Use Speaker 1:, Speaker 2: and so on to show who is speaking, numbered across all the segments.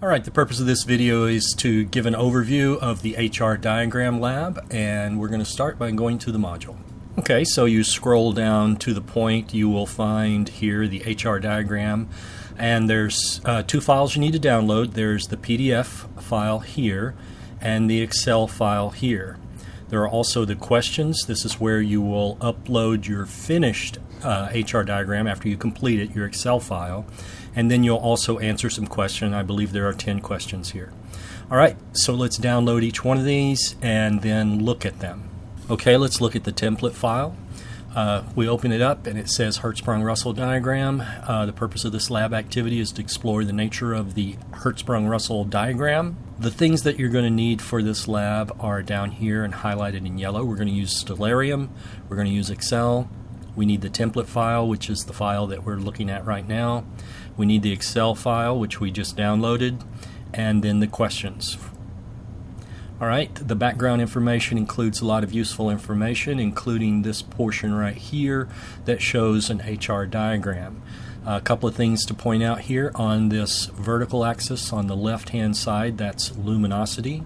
Speaker 1: Alright, the purpose of this video is to give an overview of the HR diagram lab, and we're going to start by going to the module. Okay, so you scroll down to the point, you will find here the HR diagram, and there's two files you need to download. There's the PDF file here and the Excel file here. There are also the questions. This is where you will upload your finished HR diagram after you complete it, your Excel file, and then you'll also answer some questions. I believe there are 10 questions here. All right, so let's download each one of these and then look at them. Okay, let's look at the template file. We open it up and it says Hertzsprung-Russell diagram. The purpose of this lab activity is to explore the nature of the Hertzsprung-Russell diagram. The things that you're going to need for this lab are down here and highlighted in yellow. We're going to use Stellarium. We're going to use Excel. We need the template file, which is the file that we're looking at right now. We need the Excel file, which we just downloaded, and then the questions. All right, the background information includes a lot of useful information, including this portion right here that shows an HR diagram. A couple of things to point out here. On this vertical axis on the left-hand side, that's luminosity,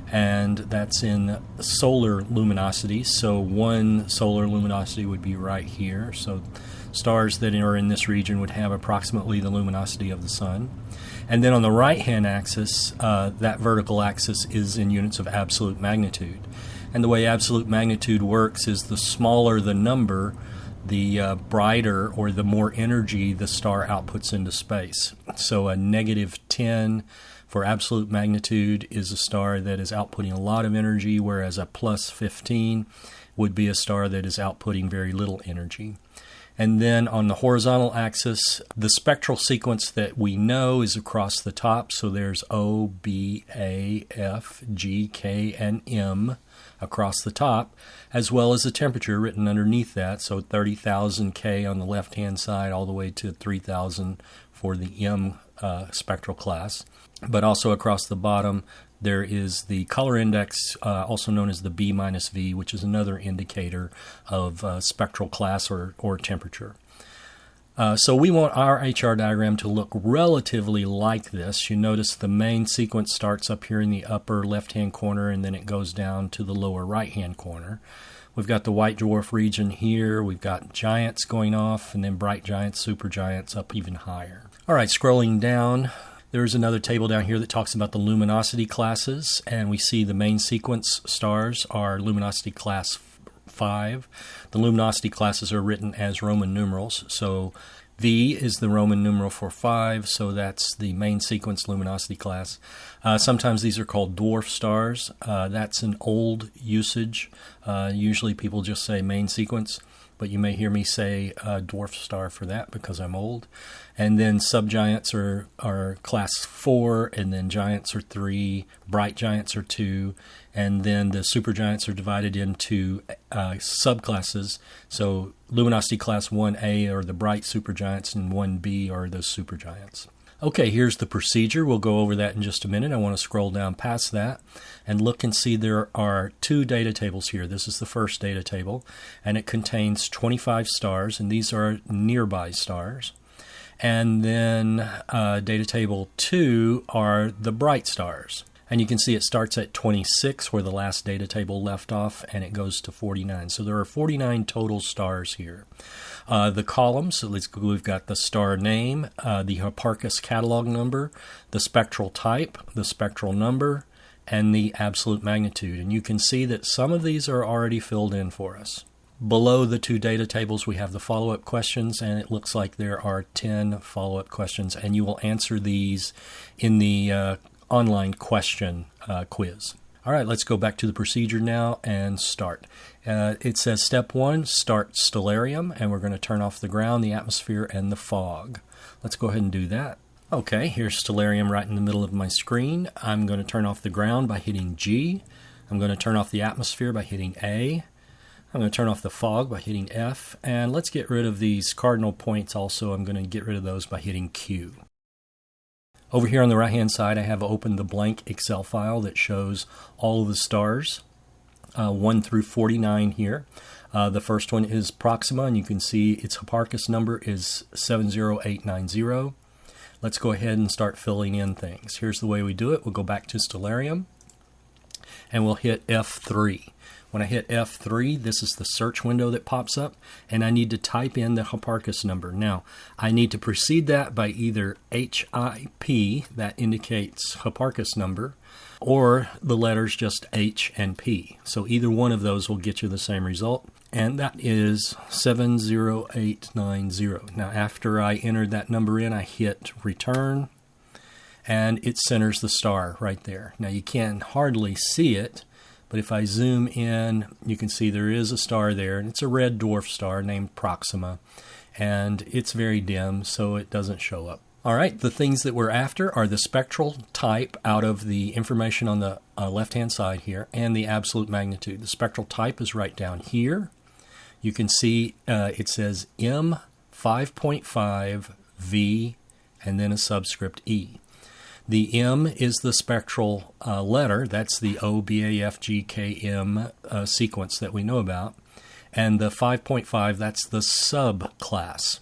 Speaker 1: and that's in solar luminosity. So one solar luminosity would be right here. So stars that are in this region would have approximately the luminosity of the sun. And then on the right-hand axis, that vertical axis is in units of absolute magnitude. And the way absolute magnitude works is the smaller the number, the brighter or the more energy the star outputs into space. So a -10 for absolute magnitude is a star that is outputting a lot of energy, whereas a +15 would be a star that is outputting very little energy. And then on the horizontal axis, the spectral sequence that we know is across the top. So there's O, B, A, F, G, K, and M across the top, as well as the temperature written underneath that. So 30,000 K on the left-hand side all the way to 3,000 for the M spectral class. But also across the bottom, there is the color index, also known as the B-V, which is another indicator of spectral class or temperature. So we want our HR diagram to look relatively like this. You notice the main sequence starts up here in the upper left-hand corner, and then it goes down to the lower right-hand corner. We've got the white dwarf region here. We've got giants going off, and then bright giants, supergiants up even higher. All right, scrolling down, there's another table down here that talks about the luminosity classes, and we see the main sequence stars are luminosity class 5. The luminosity classes are written as Roman numerals, so V is the Roman numeral for 5, so that's the main sequence luminosity class. Sometimes these are called dwarf stars. That's an old usage. Usually people just say main sequence, but you may hear me say dwarf star for that because I'm old. And then subgiants are class 4, and then giants are 3, bright giants are 2, and then the supergiants are divided into subclasses. So luminosity class 1A are the bright supergiants, and 1B are the supergiants. Okay, here's the procedure. We'll go over that in just a minute. I want to scroll down past that and look and see there are 2 data tables here. This is the first data table, and it contains 25 stars, and these are nearby stars. And then data table 2 are the bright stars. And you can see it starts at 26 where the last data table left off, and it goes to 49. So there are 49 total stars here. The columns, so we've got the star name, the Hipparcos catalog number, the spectral type, the spectral number, and the absolute magnitude. And you can see that some of these are already filled in for us. Below the 2 data tables, we have the follow-up questions, and it looks like there are 10 follow-up questions, and you will answer these in the online question quiz. All right, let's go back to the procedure now and start. It says step 1, start Stellarium, and we're going to turn off the ground, the atmosphere, and the fog. Let's go ahead and do that. Okay, here's Stellarium right in the middle of my screen. I'm going to turn off the ground by hitting G. I'm going to turn off the atmosphere by hitting A. I'm going to turn off the fog by hitting F. And let's get rid of these cardinal points also. I'm going to get rid of those by hitting Q. Over here on the right-hand side, I have opened the blank Excel file that shows all of the stars, 1 through 49 here. The first one is Proxima, and you can see its Hipparcos number is 70890. Let's go ahead and start filling in things. Here's the way we do it. We'll go back to Stellarium and we'll hit F3. When I hit F3, this is the search window that pops up, and I need to type in the Hipparcos number. Now, I need to precede that by either HIP, that indicates Hipparcos number, or the letters just H and P. So either one of those will get you the same result, and that is 70890. Now, after I entered that number in, I hit return, and it centers the star right there. Now, you can hardly see it, but if I zoom in, you can see there is a star there, and it's a red dwarf star named Proxima, and it's very dim, so it doesn't show up. All right, the things that we're after are the spectral type out of the information on the left-hand side here, and the absolute magnitude. The spectral type is right down here. You can see it says M5.5 V, and then a subscript E. The M is the spectral letter. That's the OBAFGKM sequence that we know about. And the 5.5, that's the subclass.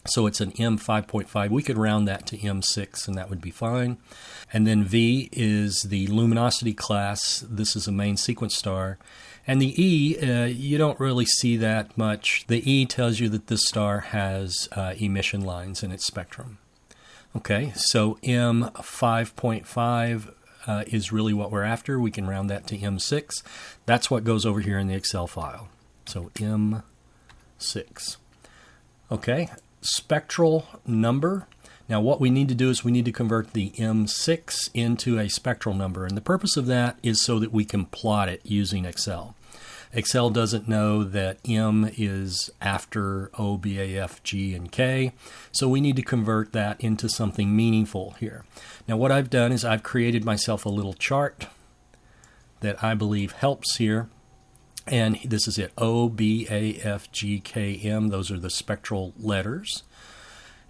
Speaker 1: So it's an M5.5. We could round that to M6, and that would be fine. And then V is the luminosity class. This is a main sequence star. And the E, you don't really see that much. The E tells you that this star has emission lines in its spectrum. Okay, so M5.5 is really what we're after. We can round that to M6. That's what goes over here in the Excel file. So M6. Okay, spectral number. Now what we need to do is we need to convert the M6 into a spectral number. And the purpose of that is so that we can plot it using Excel. Excel doesn't know that M is after O, B, A, F, G, and K, so we need to convert that into something meaningful here. Now what I've done is I've created myself a little chart that I believe helps here, and this is it, O, B, A, F, G, K, M, those are the spectral letters,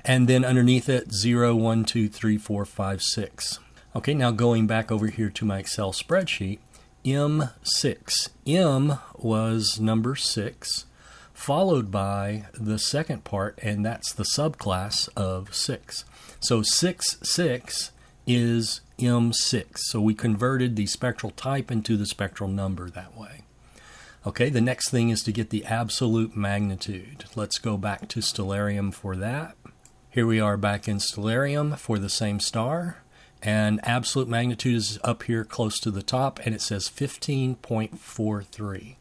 Speaker 1: and then underneath it 0, 1, 2, 3, 4, 5, 6. Okay, now going back over here to my Excel spreadsheet, M6. M was number 6, followed by the second part, and that's the subclass of 6. So 6, 6 is M6. So we converted the spectral type into the spectral number that way. Okay, the next thing is to get the absolute magnitude. Let's go back to Stellarium for that. Here we are back in Stellarium for the same star. And absolute magnitude is up here close to the top, and it says 15.43.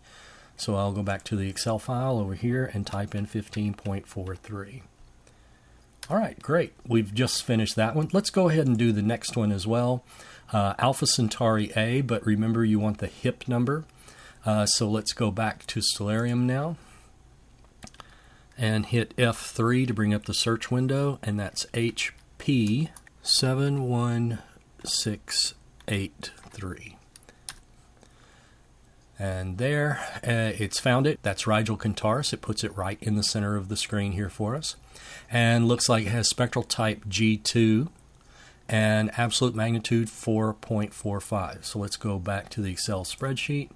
Speaker 1: So I'll go back to the Excel file over here and type in 15.43. All right, great. We've just finished that one. Let's go ahead and do the next one as well. Alpha Centauri A, but remember you want the HIP number. So let's go back to Stellarium now and hit F3 to bring up the search window, and that's HP 71683. And there, it's found it. That's Rigel Kentaurus. It puts it right in the center of the screen here for us. And looks like it has spectral type G2 and absolute magnitude 4.45. So let's go back to the Excel spreadsheet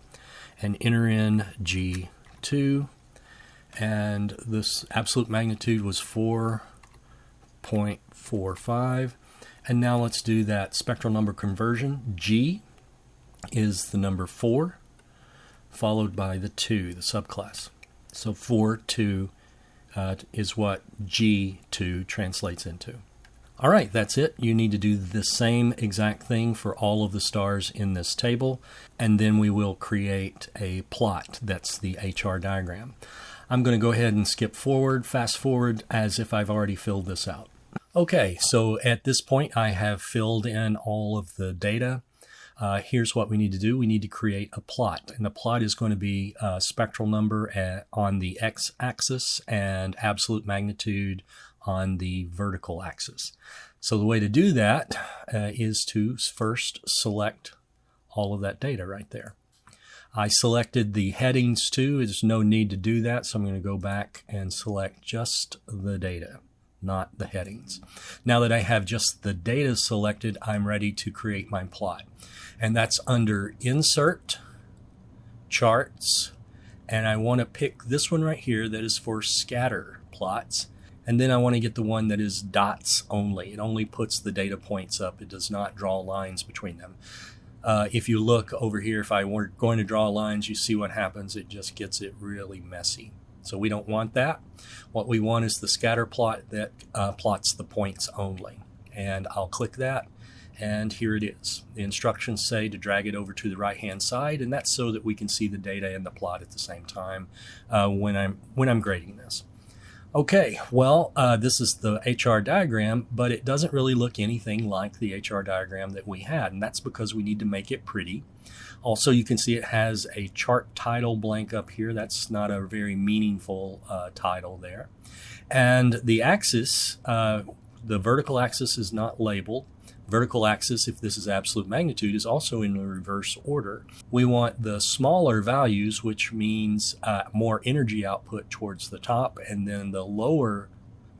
Speaker 1: and enter in G2. And this absolute magnitude was 4.45. And now let's do that spectral number conversion. G is the number 4, followed by the 2, the subclass. So 4, 2 is what G2 translates into. All right, that's it. You need to do the same exact thing for all of the stars in this table, and then we will create a plot. That's the HR diagram. I'm going to go ahead and skip forward, fast forward, as if I've already filled this out. Okay, so at this point I have filled in all of the data. Here's what we need to do. We need to create a plot, and the plot is going to be spectral number on the x-axis and absolute magnitude on the vertical axis. So the way to do that is to first select all of that data right there. I selected the headings too. There's no need to do that, so I'm going to go back and select just the data, not the headings. Now that I have just the data selected, I'm ready to create my plot. And that's under Insert, Charts, and I want to pick this one right here that is for scatter plots. And then I want to get the one that is dots only. It only puts the data points up. It does not draw lines between them. If you look over here, if I were going to draw lines, you see what happens. It just gets it really messy. So we don't want that. What we want is the scatter plot that plots the points only. And I'll click that, and here it is. The instructions say to drag it over to the right-hand side, and that's so that we can see the data and the plot at the same time when I'm grading this. Okay, well, this is the HR diagram, but it doesn't really look anything like the HR diagram that we had, and that's because we need to make it pretty. Also, you can see it has a chart title blank up here. That's not a very meaningful title there. And the axis, the vertical axis is not labeled. Vertical axis, if this is absolute magnitude, is also in reverse order. We want the smaller values, which means more energy output towards the top, and then the lower,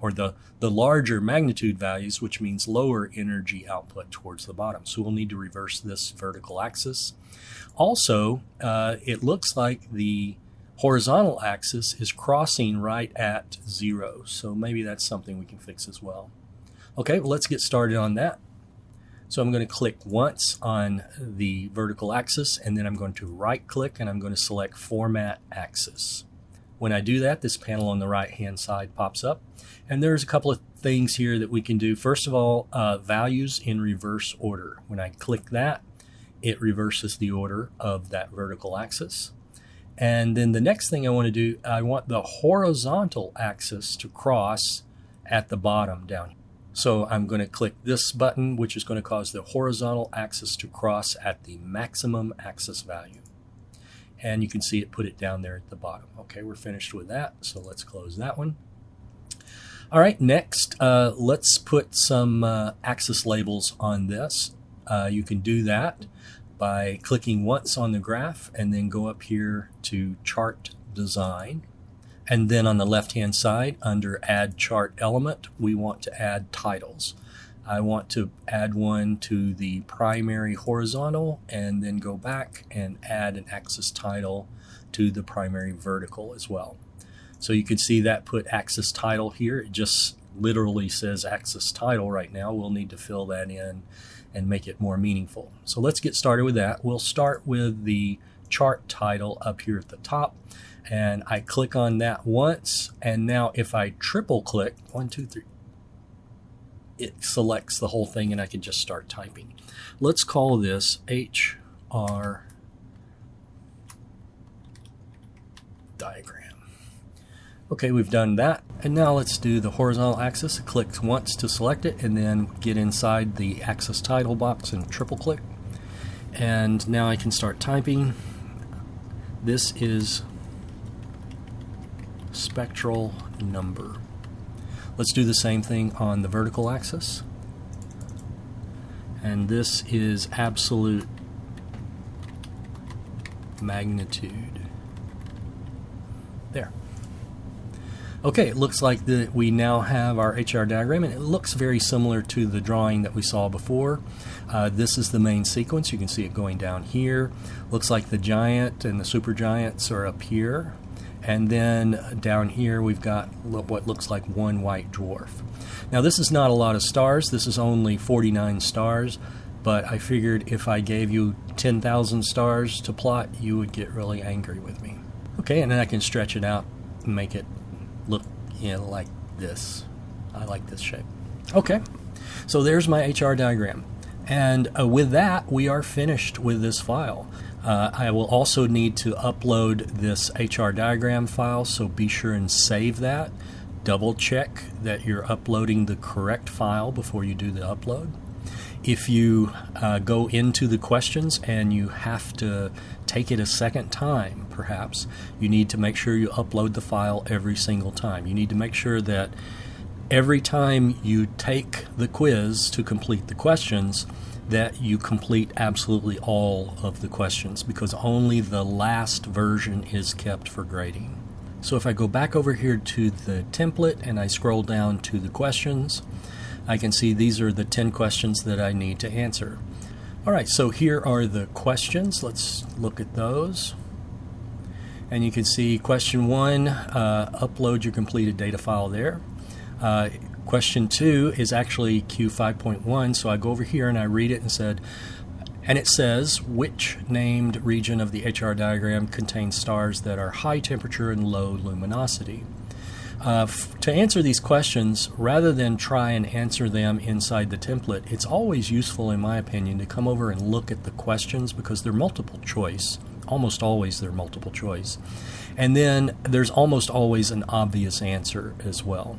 Speaker 1: or the larger magnitude values, which means lower energy output towards the bottom. So we'll need to reverse this vertical axis. Also, it looks like the horizontal axis is crossing right at 0. So maybe that's something we can fix as well. Okay, well, let's get started on that. So I'm going to click once on the vertical axis, and then I'm going to right click and I'm going to select Format Axis. When I do that, this panel on the right hand side pops up, and there's a couple of things here that we can do. First of all, values in reverse order. When I click that, it reverses the order of that vertical axis. And then the next thing I want to do, I want the horizontal axis to cross at the bottom down here. So I'm going to click this button, which is going to cause the horizontal axis to cross at the maximum axis value. And you can see it put it down there at the bottom. Okay, we're finished with that, so let's close that one. All right, next, let's put some axis labels on this. You can do that by clicking once on the graph and then go up here to Chart Design. And then on the left-hand side, under Add Chart Element, we want to add titles. I want to add one to the primary horizontal, and then go back and add an axis title to the primary vertical as well. So you can see that put axis title here. It just literally says axis title right now. We'll need to fill that in and make it more meaningful. So let's get started with that. We'll start with the chart title up here at the top. And I click on that once, and now if I triple click, 1, 2, 3, it selects the whole thing and I can just start typing. Let's call this HR diagram. Okay, we've done that. And now let's do the horizontal axis. It clicks once to select it, and then get inside the axis title box and triple click. And now I can start typing. This is spectral number. Let's do the same thing on the vertical axis. And this is absolute magnitude. There. Okay, it looks like we now have our HR diagram, and it looks very similar to the drawing that we saw before. This is the main sequence. You can see it going down here. Looks like the giant and the supergiants are up here. And then down here we've got what looks like one white dwarf. Now this is not a lot of stars. This is only 49 stars, but I figured if I gave you 10,000 stars to plot, you would get really angry with me. Okay, and then I can stretch it out and make it look, like this. I like this shape. Okay, so there's my HR diagram. And with that, we are finished with this file. I will also need to upload this HR diagram file, so be sure and save that. Double check that you're uploading the correct file before you do the upload. If you go into the questions and you have to take it a second time, perhaps, you need to make sure you upload the file every single time. You need to make sure that every time you take the quiz to complete the questions, that you complete absolutely all of the questions, because only the last version is kept for grading. So if I go back over here to the template and I scroll down to the questions, I can see these are the 10 questions that I need to answer. All right, so here are the questions. Let's look at those. And you can see question 1, upload your completed data file there. Question 2 is actually Q5.1, so I go over here and I read it and it says, which named region of the HR diagram contains stars that are high temperature and low luminosity? To answer these questions, rather than try and answer them inside the template, it's always useful, in my opinion, to come over and look at the questions because they're multiple choice. Almost always they're multiple choice. And then there's almost always an obvious answer as well.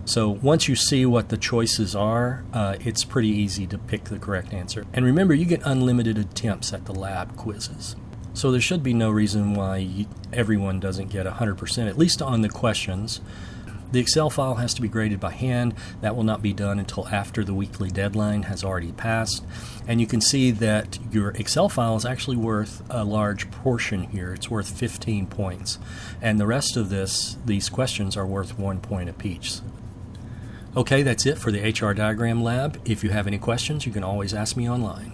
Speaker 1: So once you see what the choices are, it's pretty easy to pick the correct answer. And remember, you get unlimited attempts at the lab quizzes. So there should be no reason why everyone doesn't get 100%, at least on the questions. The Excel file has to be graded by hand. That will not be done until after the weekly deadline has already passed. And you can see that your Excel file is actually worth a large portion here. It's worth 15 points. And the rest of these questions are worth 1 point apiece. Okay, that's it for the HR Diagram Lab. If you have any questions, you can always ask me online.